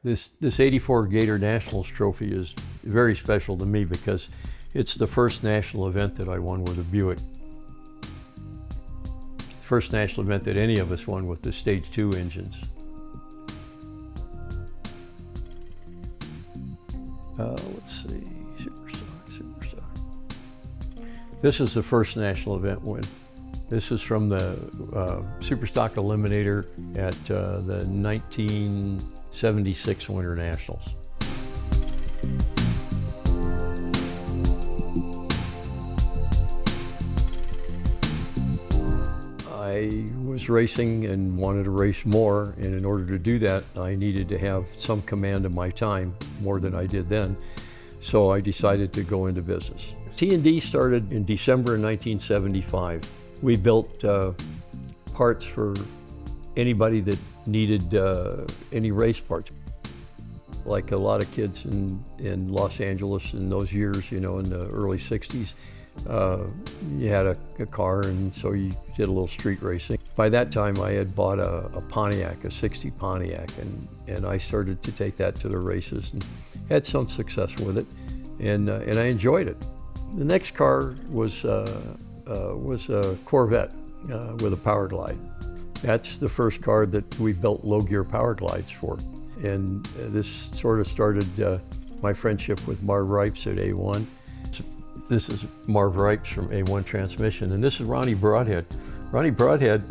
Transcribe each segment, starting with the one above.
This 84 Gator Nationals trophy is very special to me because it's the first national event that I won with a Buick. First national event that any of us won with the Stage 2 engines. Let's see, Superstock. This is the first national event win. This is from the Superstock Eliminator at the 1976 Winter Nationals. I was racing and wanted to race more, and in order to do that, I needed to have some command of my time, more than I did then. So I decided to go into business. T&D started in December of 1975. We built parts for anybody that needed any race parts. Like a lot of kids in Los Angeles in those years, you know, in the early 60s, you had a car, and so you did a little street racing. By that time, I had bought a Pontiac, a 60 Pontiac, and I started to take that to the races and had some success with it, and I enjoyed it. The next car was a Corvette with a Power Glide. That's the first car that we built low gear Power Glides for. And this sort of started my friendship with Marv Ripes at A1. This is Marv Ripes from A1 Transmission, and this is Ronnie Broadhead. Ronnie Broadhead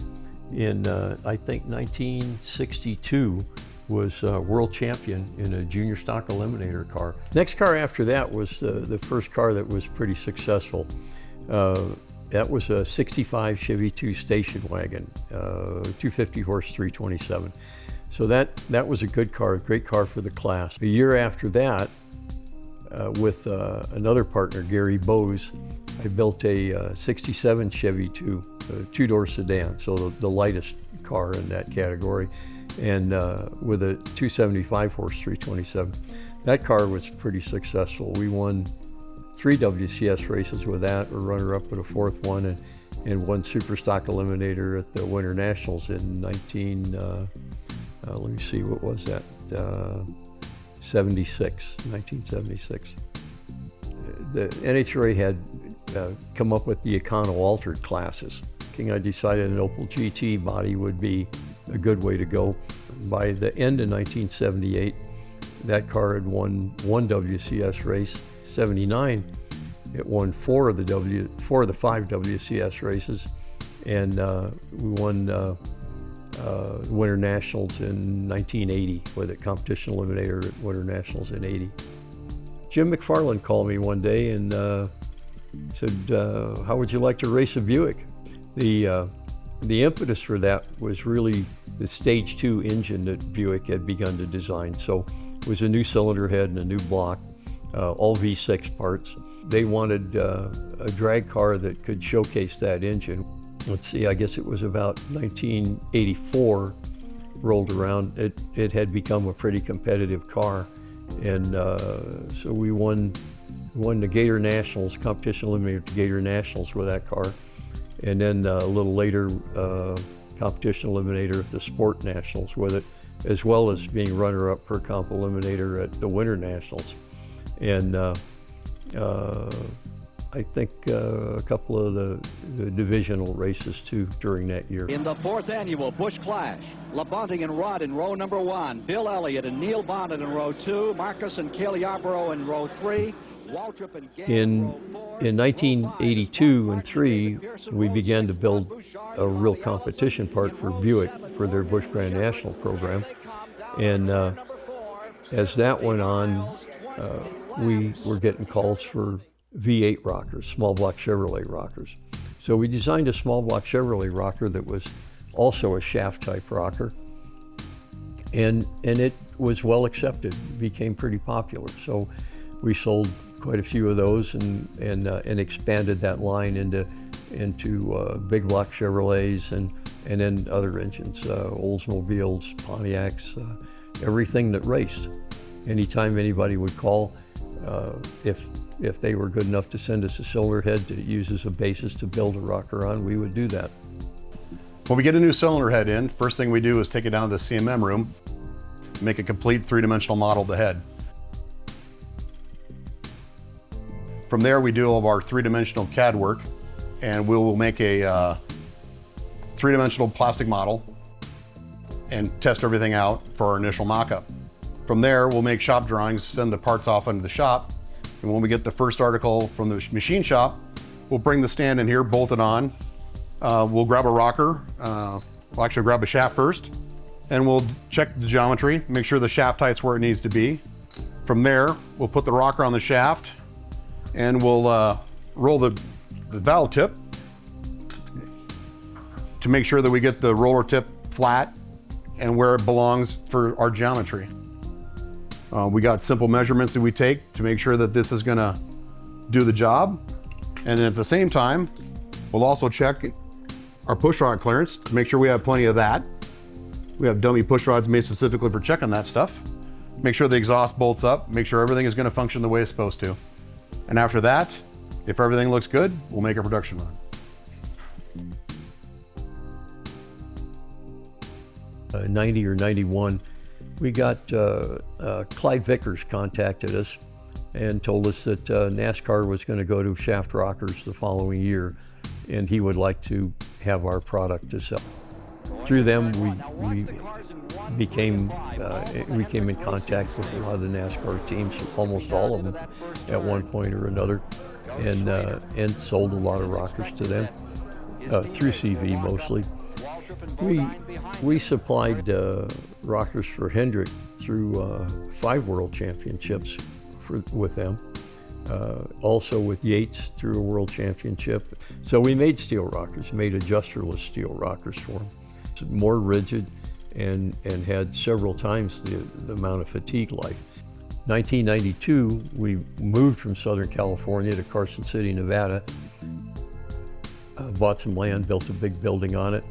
in, I think, 1962 was world champion in a junior stock eliminator car. Next car after that was the first car that was pretty successful. That was a 65 Chevy 2 station wagon, 250 horse 327. So that was a good car, a great car for the class. A year after that, with another partner, Gary Bose, I built a 67 Chevy 2, a two-door sedan, so the lightest car in that category, and with a 275 horse 327. That car was pretty successful. We won 3 WCS races with that, or runner-up with a fourth one, and won Superstock Eliminator at the Winter Nationals in let me see, what was that? 1976. The NHRA had come up with the Econo altered classes. I decided an Opel GT body would be a good way to go. By the end of 1978, that car had won 1 WCS race. 79, it won 4 of the 5 WCS races, and we won Winter Nationals in 1980 with a competition eliminator at Winter Nationals in 80. Jim McFarland called me one day and said, how would you like to race a Buick? The impetus for that was really the Stage 2 engine that Buick had begun to design. So it was a new cylinder head and a new block, all V6 parts. They wanted a drag car that could showcase that engine. Let's see, I guess it was about 1984 rolled around. It had become a pretty competitive car. And so we won the Gator Nationals, competition eliminator to Gator Nationals with that car. And then a little later, competition eliminator at the Sport Nationals with it, as well as being runner-up per comp eliminator at the Winter Nationals. And I think a couple of the divisional races too during that year. In the 4th annual Busch Clash, LaBonte and Rod in row number 1, Bill Elliott and Neil Bonnet in row 2, Marcus and Cale Yarborough in row 3, Waltrip and Gale in 1982 and 3, we began to build a real competition part for Buick for their Busch Grand National program. And as that went on, we were getting calls for V8 rockers, small block Chevrolet rockers. So we designed a small block Chevrolet rocker that was also a shaft type rocker, and it was well accepted, became pretty popular. So we sold quite a few of those and expanded that line into big block Chevrolets and then other engines, Oldsmobiles, Pontiacs, everything that raced. Anytime anybody would call, if they were good enough to send us a cylinder head to use as a basis to build a rocker on, we would do that. When we get a new cylinder head in, first thing we do is take it down to the CMM room. make a complete three-dimensional model of the head. From there, we do all of our three-dimensional CAD work, and we will make a three-dimensional plastic model and test everything out for our initial mock-up. From there, we'll make shop drawings, send the parts off into the shop, and when we get the first article from the machine shop, we'll bring the stand in here, bolt it on. We'll grab a rocker, we'll actually grab a shaft first, and we'll check the geometry, make sure the shaft height's where it needs to be. From there, we'll put the rocker on the shaft, and we'll roll the valve tip to make sure that we get the roller tip flat and where it belongs for our geometry. We got simple measurements that we take to make sure that this is gonna do the job. And at the same time, we'll also check our push rod clearance to make sure we have plenty of that. We have dummy push rods made specifically for checking that stuff. Make sure the exhaust bolts up, make sure everything is gonna function the way it's supposed to. And after that, if everything looks good, we'll make a production run. 90 or 91, we got Clyde Vickers contacted us and told us that NASCAR was going to go to shaft rockers the following year, and he would like to have our product to sell. Through them, we came in contact with a lot of the NASCAR teams, almost all of them, at one point or another, and sold a lot of rockers to them through CV mostly. We supplied rockers for Hendrick through 5 world championships with them. Also with Yates through a world championship. So we made steel rockers, made adjusterless steel rockers for them. More rigid and had several times the amount of fatigue life. 1992, we moved from Southern California to Carson City, Nevada. Bought some land, built a big building on it,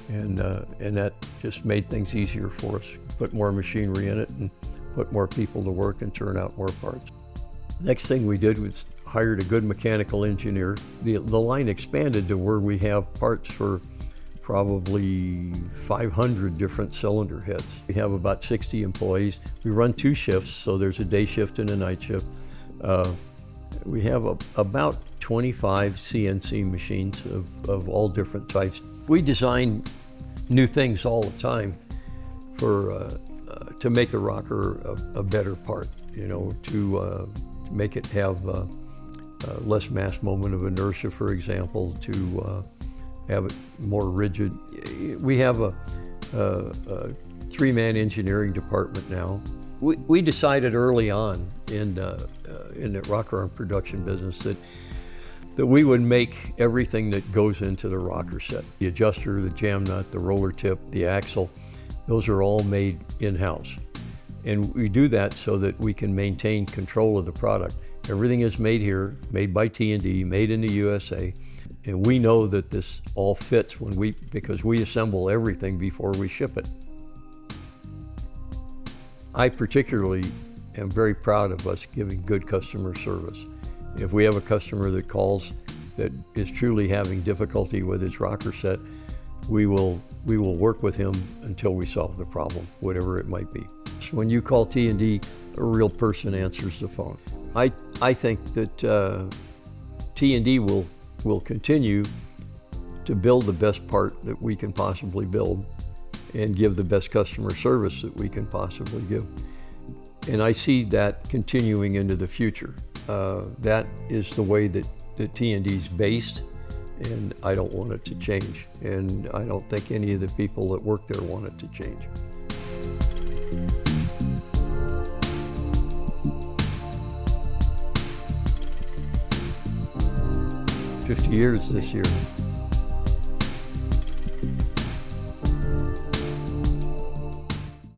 and that just made things easier for us. Put more machinery in it and put more people to work and turn out more parts. Next thing we did was hired a good mechanical engineer. The line expanded to where we have parts for probably 500 different cylinder heads. We have about 60 employees. We run 2 shifts, so there's a day shift and a night shift. We have about 25 CNC machines of all different types. We design new things all the time to make a rocker a better part, you know, to make it have less mass moment of inertia, for example, to have it more rigid. We have a 3-man engineering department now. We decided early on in the rocker arm production business that we would make everything that goes into the rocker set. The adjuster, the jam nut, the roller tip, the axle, those are all made in-house. And we do that so that we can maintain control of the product. Everything is made here, made by T&D, made in the USA. And we know that this all fits because we assemble everything before we ship it. I particularly am very proud of us giving good customer service. If we have a customer that calls that is truly having difficulty with his rocker set, we will work with him until we solve the problem, whatever it might be. So when you call T&D, a real person answers the phone. I think that T&D will continue to build the best part that we can possibly build and give the best customer service that we can possibly give. And I see that continuing into the future. That is the way that T&D is based, and I don't want it to change. And I don't think any of the people that work there want it to change. 50 years this year.